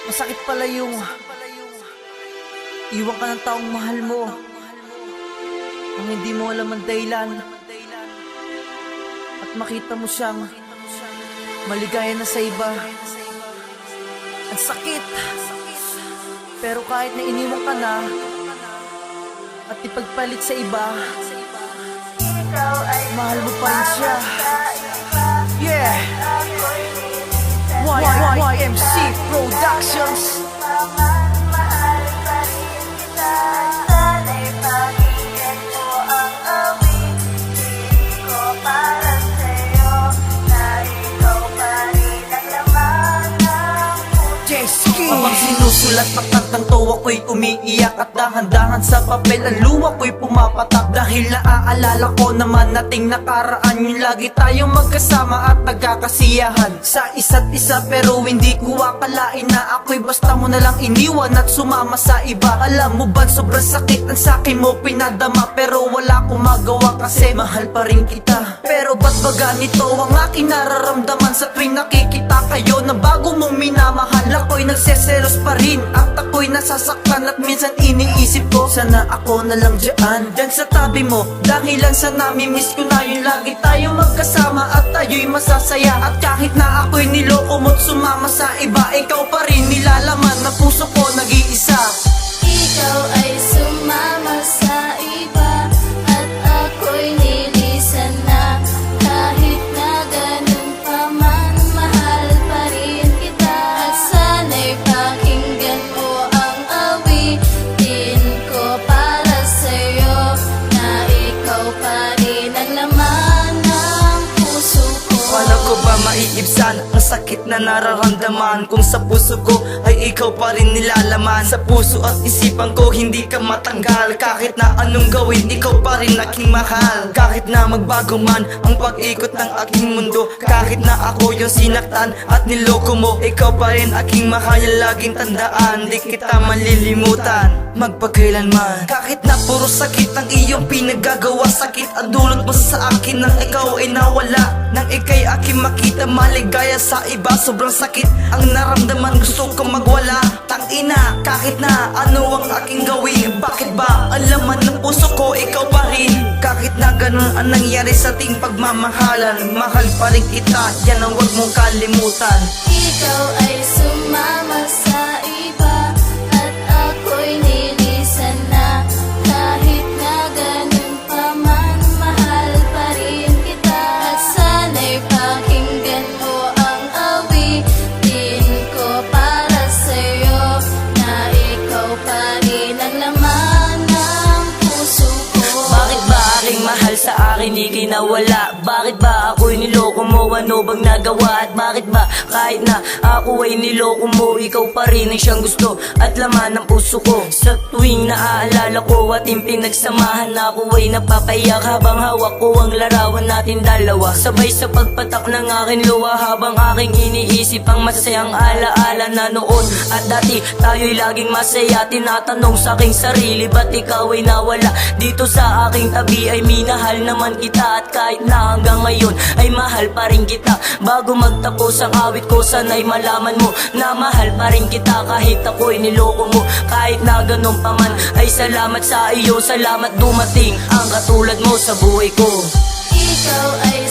Masakit pala yung iwan ka ng taong mahal mo kung hindi mo alam ang dahilan at makita mo siyang maligaya na sa iba. Ang sakit, pero kahit na iniwan ka na at ipagpalit sa iba, mahal mo pa rin siya. Yeah, YMC Productions. Habang sinusulat pagtatanto ako'y umiiyak at dahan-dahan sa papel ang luha ko'y pumapatak. Dahil naaalala ko naman nating nakaraan yung lagi tayong magkasama at nagkakasiyahan sa isa't isa. Pero hindi ko akalain na ako'y basta mo nalang iniwan at sumama sa iba. Alam mo ba sobrang sakit ang sakin mo pinadama, pero wala akong magawa kasi mahal pa rin kita. Pero ba't ba ganito ang aking nararamdaman sa tuwing nakikita kayo na bago mong minamahal? Ako'y nagseselos pa rin at ako'y nasasaktan at minsan iniisip ko sana ako na lang dyan sa tabi mo. Dahil lang sa nami-miss ko na yung lagi tayo magkasama at tayo'y masasaya. At kahit na ako'y niloko mo't sumama sa iba, ikaw pa rin nilalaman na puso ko nag-iisa. Ikaw ay sumama sa iba at ako'y nilisan na. Kahit na ganun pa man, mahal pa rin kita. At sana'y pakinggan mo ang awitin ko para sa'yo, na ikaw pa rin ang laman ng puso ko. Paano ko ba maiibsan ang sakit na nararamdaman kung sa puso ko ay ikaw pa rin nilalaman? Sa puso at isipan ko hindi ka matanggal. Kahit na anong gawin, ikaw pa rin aking mahal. Kahit na magbago man ang pag-ikot ng aking mundo, kahit na ako yung sinaktan at niloko mo, ikaw pa rin aking mahal. Yung laging tandaan, di kita malilimutan magpagkailanman. Kahit na puro sakit ang iyong pinagagawa, sakit ang dulot mo sa akin nang ikaw ay nawala. Nang ika'y aking makita maligaya sa iba, sobrang sakit ang naramdaman, gusto kong magwala. Tangina, kahit na ano ang aking gawin, bakit ba ang laman ng puso ko ikaw pa rin? Kahit na ganun ang nangyari sa ating pagmamahalan, mahal pa rin kita, yan ang huwag mong kalimutan. Ikaw ay sumama sa iba at ako'y nilisan na. Kahit na ganun pa man, mahal pa rin kita. At sana'y pakinggan mo ang awitin ko para sa'yo, na ikaw pa rin ang laman ng puso ko. Bakit ba aking mahal sa akin ika'y nawala? Bakit ba ako'y niloko mo? Ano bang nagawa? At bakit ba kahit na ako ay niloko mo, ikaw pa rin ang siyang gusto at laman ng puso ko? Sa tuwing naaalala ko at yung pinagsamahan, ako ay napapayak habang hawak ko ang larawan natin dalawa. Sabay sa pagpatak ng aking luha habang aking iniisip ang masasayang alaala na noon at dati tayo'y laging masaya. Tinatanong sa aking sarili, ba't ikaw ay nawala? Dito sa aking tabi ay minahal naman kita, at kahit na hanggang ngayon ay mahal pa rin kita. Bago magtapos ang awit ko, sana'y malaman mo na mahal pa rin kita kahit ako'y niloko mo. Kahit na ganun pa man ay salamat sa iyo, salamat dumating ang katulad mo sa buhay ko. Ikaw ay